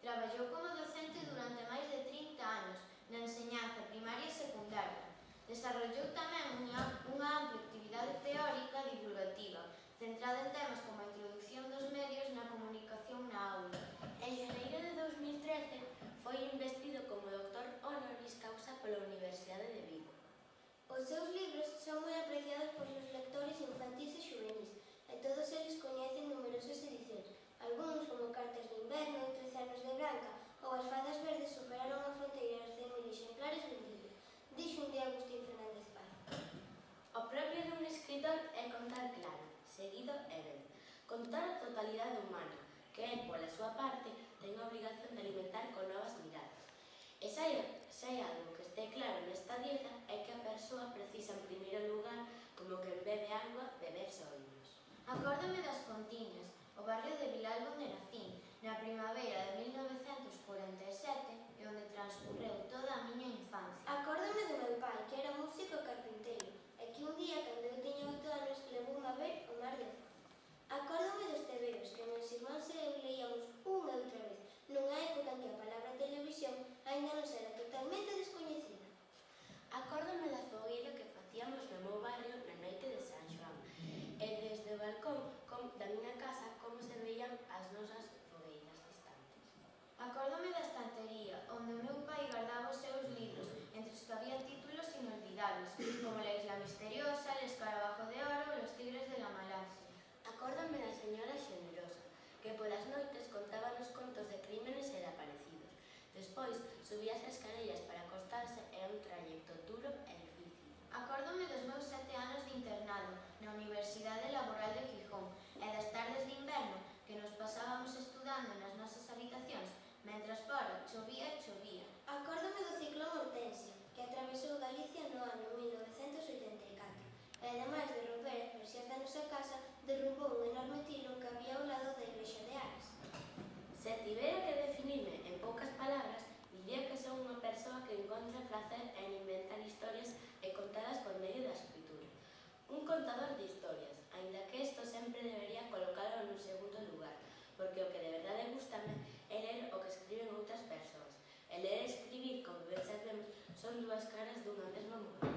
Traballou como docente durante máis de 30 anos na enseñanza primaria e secundaria. Desarrollou tamén unha ampla actividade teórica e divulgativa, centrada en temas como a introdución dos medios na comunicación na aula. En xaneiro de 2013 foi investido como doctor honoris causa pola Universidade de Vigo. Os seus libros son moi apreciados polos lectores infantís e xuvenís, e todos eles coñecen numerosas edicións. Algúns, como Cartas de inverno, 13 anos de branca ou As fadas verdes, superaron a fronteira aos 100.000 exemplares vendidos, dixo un día Agustín Fernández Paz. O propio dun escritor é contar claro, seguido e ben. Contar a totalidade humana, que el, pola súa parte, ten a obrigación de alimentar con novas miradas. E se hai algo que este claro nesta dieta é que a persoa precisa en primeiro lugar, como quen bebe agua, beber ollos. Acórdame das Fontiñas, o barrio de Vilalbo de Nacín, na primavera de 1947 e onde transcurreu toda a miña infancia. Acórdame do meu pai, que era músico e carpinteiro, e que un día, cando eu tiña 8 anos, levoume a ver o Mar de Foz. Acórdame dos tebeos que meus irmáns e eu leíamos unha e outra vez, nunha época en que a palabra televisión aínda non era totalmente descoñecida. Acórdame da fogueira que facíamos no meu barrio na noite de San Xoán, e desde o balcón da miña casa como se veían as nosas fogueiras distantes. Acórdame da estantería, onde o meu pai guardaba os seus libros, entre os que había títulos inolvidables, como La isla misteriosa, El escarabajo de oro ou Los tigres de la Malasia. Acórdame da señora Xenerosa, que polas noites contaba nos contos de crímenes e de aparecidos. Despois, subía as escalellas para acostarse e era un trayecto duro e difícil. Acórdome dos meus 7 anos de internado na Universidade Laboral de Gijón e das tardes de inverno que nos pasábamos estudando nas nosas habitacións, mentras fora chovía e chovía. Acórdame do ciclón Hortensia, que atravesou Galicia no ano 1984. E, ademais de romper as persias da nosa casa, derrubou un enorme tilo que había ao lado da igrexa de Ares. Se tivera que definirme en poucas palabras, diría que son unha persoa que encontra placer en inventar historias e contalas por medio da escritura. Un contador de historias, aínda que isto sempre debería colocalo no segundo lugar, porque o que de verdade gustame é ler o que escriben outras persoas. E ler e escribir, como ben sabemos, son dúas caras dunha mesma moeda.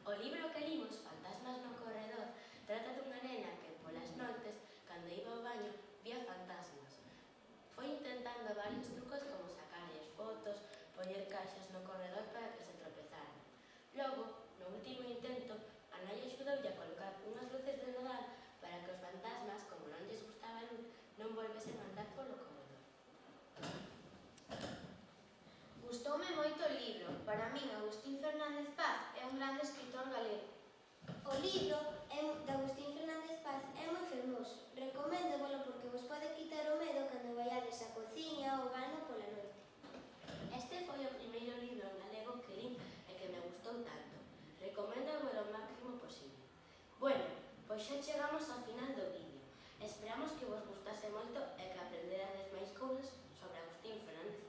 O libro que limos, Fantasmas no corredor, trata dunha nena que, polas noites, cando iba ao baño, vía fantasmas. Foi intentando varios trucos como sacarlles fotos, poñer caixas no corredor para que se tropezaran. Logo, no último intento, a nai axudoulle a colocar unhas luces de Nadal para que os fantasmas, como non lles gustaba a luz, non volvesen a andar polo corredor. Gustoume moito o libro. Para min, Agustín Fernández Paz é un grande escritor galego. O libro de Agustín Fernández Paz é moi fermoso. Recoméndovolo porque vos pode quitar o medo cando vaiades á cociña ou vano pola noite. Este foi o primeiro libro en galego que lin e que me gustou tanto. Recoméndovolo o máximo posible. Bueno, pois xa chegamos ao final do vídeo. Esperamos que vos gustase moito e que aprenderades máis cousas sobre Agustín Fernández